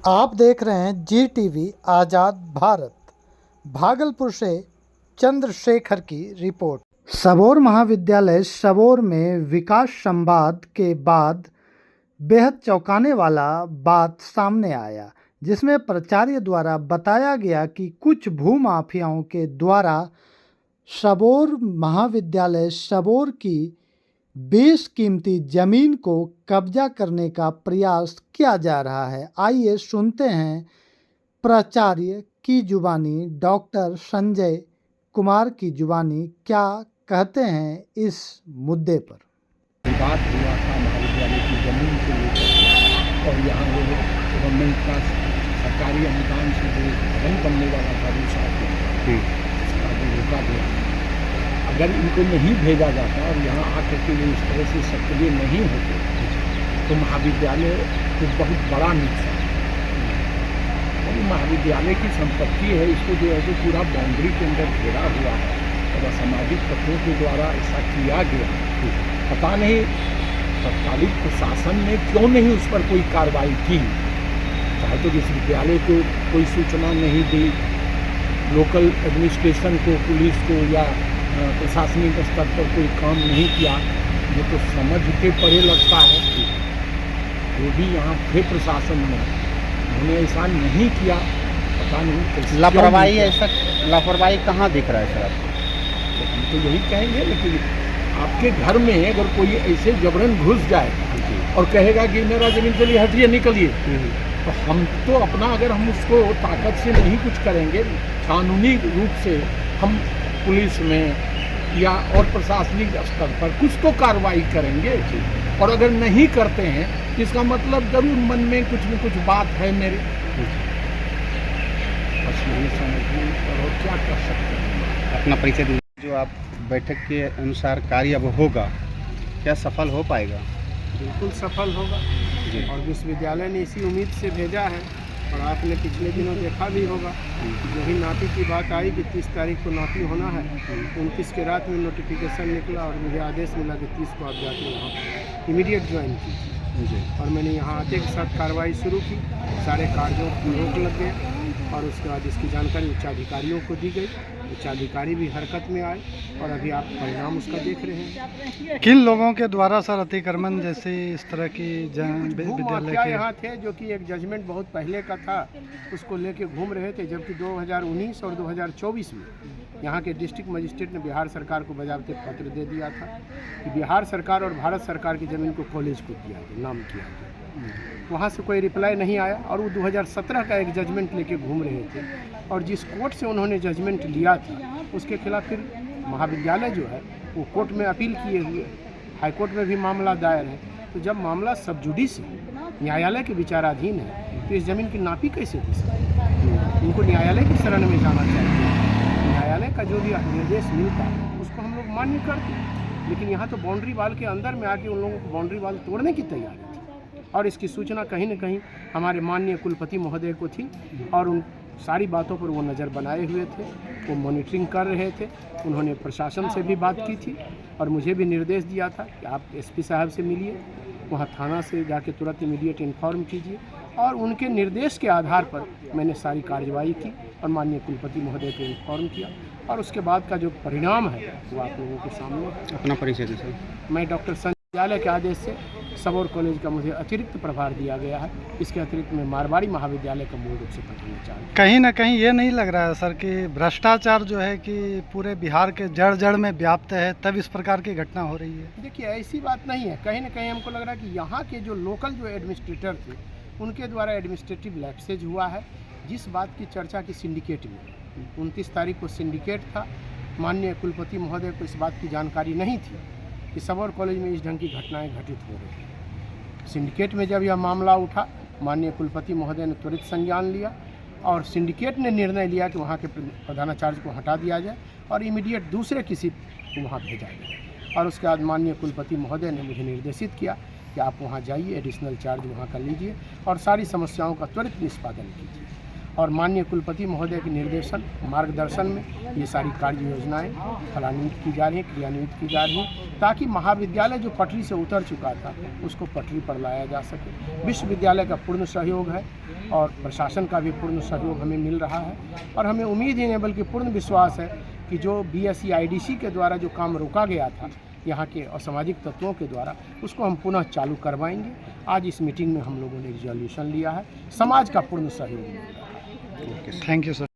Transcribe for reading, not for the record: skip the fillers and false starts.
आप देख रहे हैं GTV आज़ाद भारत। भागलपुर से चंद्रशेखर की रिपोर्ट। सबौर महाविद्यालय सबौर में विकास संवाद के बाद बेहद चौंकाने वाला बात सामने आया, जिसमें प्राचार्य द्वारा बताया गया कि कुछ भूमाफियाओं के द्वारा सबौर महाविद्यालय सबौर की बेशकीमती जमीन को कब्जा करने का प्रयास किया जा रहा है। आइए सुनते हैं प्राचार्य की जुबानी, डॉक्टर संजय कुमार की जुबानी क्या कहते हैं इस मुद्दे पर। बात हुआ था महाविद्यालय की जमीन को लेकर और यहाँ वो गवर्नमेंट का सरकारी अनुदान से जो भवन बनने वाला था दूसरा उसका जो रोका गया, अगर इनको नहीं भेजा जाता और यहाँ आकर के वो इस तरह से सक्रिय नहीं होते तो महाविद्यालय को बहुत बड़ा नुकसान। और महाविद्यालय की संपत्ति है, इसको जो है वो पूरा बाउंड्री के अंदर घेरा हुआ है और असामाजिक तत्वों के द्वारा ऐसा किया गया। पता नहीं तत्कालीन प्रशासन ने क्यों नहीं उस पर कोई कार्रवाई की। चाहे तो विश्वविद्यालय को कोई सूचना नहीं दी, लोकल एडमिनिस्ट्रेशन को, पुलिस को या प्रशासनिक स्तर पर कोई काम नहीं किया। ये तो समझ के परे लगता है जो भी यहाँ थे प्रशासन में उन्होंने ऐसा नहीं किया। पता नहीं लापरवाही, ऐसा लापरवाही कहाँ दिख रहा है सर आपको? तो हम तो यही कहेंगे, लेकिन आपके घर में अगर कोई ऐसे जबरन घुस जाए और कहेगा कि मेरा जमीन चलिए हटिए निकलिए, तो हम तो अपना अगर हम उसको ताकत से नहीं कुछ करेंगे, कानूनी रूप से हम पुलिस में या और प्रशासनिक स्तर पर कुछ तो कार्रवाई करेंगे। और अगर नहीं करते हैं इसका मतलब जरूर मन में कुछ न कुछ बात है मेरे। बस यही समझिए और क्या कर सकते हैं। अपना परिचय दीजिए। जो आप बैठक के अनुसार कार्य अब होगा, क्या सफल हो पाएगा? बिल्कुल सफल होगा जी। और विश्वविद्यालय ने इसी उम्मीद से भेजा है और आपने पिछले दिनों देखा भी होगा जो भी नापी की बात आई कि 30 तारीख को नापी होना है, 29 के रात में नोटिफिकेशन निकला और मुझे आदेश मिला कि 30 को आप जाके वहाँ इमीडिएट ज्वाइन कीजिए। और मैंने यहाँ आते के साथ कार्रवाई शुरू की, सारे कार्यों की रोक लग गए और उसके बाद इसकी जानकारी उच्चाधिकारियों को दी गई। उच्चाधिकारी भी हरकत में आए और अभी आप परिणाम उसका देख रहे हैं। किन लोगों के द्वारा सर अतिक्रमण जैसे इस तरह की विद्यालय के यहाँ थे जो कि एक जजमेंट बहुत पहले का था, उसको लेके घूम रहे थे, जबकि 2019 और 2024 में यहाँ के डिस्ट्रिक्ट मजिस्ट्रेट ने बिहार सरकार को बजाबते पत्र दे दिया था कि बिहार सरकार और भारत सरकार की ज़मीन को कॉलेज को दिया जाए, नाम किया जाए। वहाँ से कोई रिप्लाई नहीं आया और वो 2017 का एक जजमेंट लेके घूम रहे थे और जिस कोर्ट से उन्होंने जजमेंट लिया था उसके खिलाफ फिर महाविद्यालय जो है वो कोर्ट में अपील किए हुए, हाई कोर्ट में भी मामला दायर है। तो जब मामला सब जुडिस न्यायालय के विचाराधीन है तो इस ज़मीन की नापी कैसे हो सकती है? इनको न्यायालय की शरण में जाना चाहिए। न्यायालय का जो भी निर्देश मिलता है उसको हम लोग मान्य करते हैं, लेकिन यहाँ तो बाउंड्री वाल के अंदर में आके उन लोगों को बाउंड्री वाल तोड़ने की तैयारी थी और इसकी सूचना कहीं न कहीं हमारे माननीय कुलपति महोदय को थी और उन सारी बातों पर वो नज़र बनाए हुए थे, वो मॉनिटरिंग कर रहे थे। उन्होंने प्रशासन से भी बात की थी और मुझे भी निर्देश दिया था कि आप SP साहब से मिलिए, वहाँ थाना से जाके तुरंत इमीडिएट इन्फॉर्म कीजिए और उनके निर्देश के आधार पर मैंने सारी कार्रवाई की और माननीय कुलपति महोदय को इन्फॉर्म किया और उसके बाद का जो परिणाम है वो आप लोगों के सामने है। अपना परिचय दीजिए। मैं डॉक्टर संजय के आदेश से सबौर कॉलेज का मुझे अतिरिक्त प्रभार दिया गया है। इसके अतिरिक्त मैं मारवाड़ी महाविद्यालय का मूल रूप से पढ़ाना चाहता हूँ। कहीं ना कहीं ये नहीं लग रहा है सर कि भ्रष्टाचार जो है कि पूरे बिहार के जड़ जड़ में व्याप्त है, तब इस प्रकार की घटना हो रही है? देखिए ऐसी बात नहीं है, कहीं ना कहीं हमको लग रहा है कि यहाँ के जो लोकल जो एडमिनिस्ट्रेटर थे उनके द्वारा एडमिनिस्ट्रेटिव लैप्सेज हुआ है। जिस बात की चर्चा की सिंडिकेट में 29 तारीख को सिंडिकेट था, माननीय कुलपति महोदय को इस बात की जानकारी नहीं थी कि सबौर कॉलेज में इस ढंग की घटनाएं घटित हो रही हैं। सिंडिकेट में जब यह मामला उठा, माननीय कुलपति महोदय ने त्वरित संज्ञान लिया और सिंडिकेट ने निर्णय लिया कि वहाँ के प्रधानाचार्य को हटा दिया जाए और इमीडिएट दूसरे किसी को वहाँ भेजा जाए। और उसके बाद माननीय कुलपति महोदय ने मुझे निर्देशित किया कि आप वहाँ जाइए, एडिशनल चार्ज वहाँ का लीजिए और सारी समस्याओं का त्वरित निष्पादन कीजिए। और माननीय कुलपति महोदय के निर्देशन मार्गदर्शन में ये सारी कार्य योजनाएं फलान्वित की जा रही हैं, क्रियान्वित की जा रही हैं, ताकि महाविद्यालय जो पटरी से उतर चुका था उसको पटरी पर लाया जा सके। विश्वविद्यालय का पूर्ण सहयोग है और प्रशासन का भी पूर्ण सहयोग हमें मिल रहा है और हमें उम्मीद ही नहीं बल्कि पूर्ण विश्वास है कि जो BSc IDC के द्वारा जो काम रोका गया था यहाँ के असामाजिक तत्वों के द्वारा, उसको हम पुनः चालू करवाएंगे। आज इस मीटिंग में हम लोगों ने रिजोल्यूशन लिया है, समाज का पूर्ण सहयोग मिल रहा है। Thank you sir.